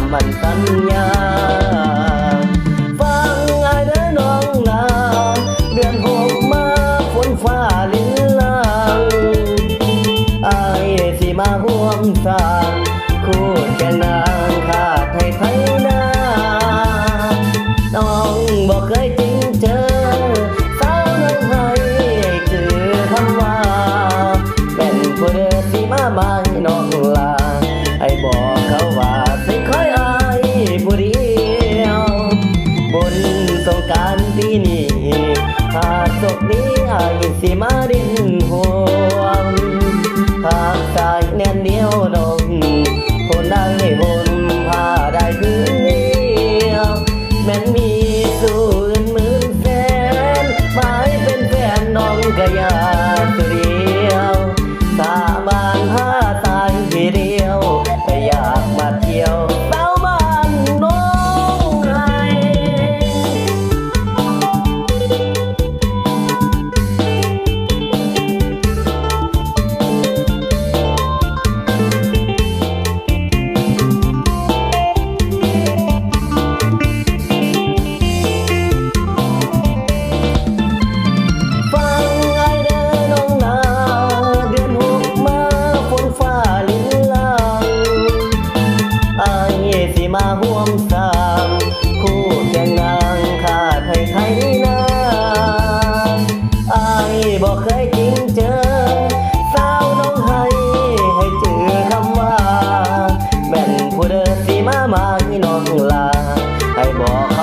ำมันสัญญาฟังไอ้เด้อน้องนาเดือนหกมาฝนฟ้าลิ้นลางไอ้สิมาห่วมสร้างคู่แก่นางขาดไทยไทยนาน้องบอกเคยจริงเจอสาวน้องให้คือคำว่าเป็นผู้เดินสิมาไม่น้องลาไอ้บอกเขาว่าสิคอยอายผู้เดียวบนสงกรานต์ปีนี้หากโชคดีไอ้สิมาดินห่วงหากสายแน่นเดียวดงคนได้บนผ้าได้คืนเดียวแม้นมีสู่อื่นหมื่นแสนหมายเป็นแฟนน้องก็อยากเดียวสาบานหาตายทีเดียวแต่อยากมาเที่ยวเต้าบ้านน้องไงฟังไอ้เด้อน้องนาเดือนหกมาฝนฟ้าลิ้นลางไอ้สิมาห่วมสร้างคู่แก่นางขาดไทยไทยนาไอ้บอกเคยจริงเจอสาวน้องให้เจอคำว่าแม่นผู้เดินสิมามาให้น้องลาให้บอก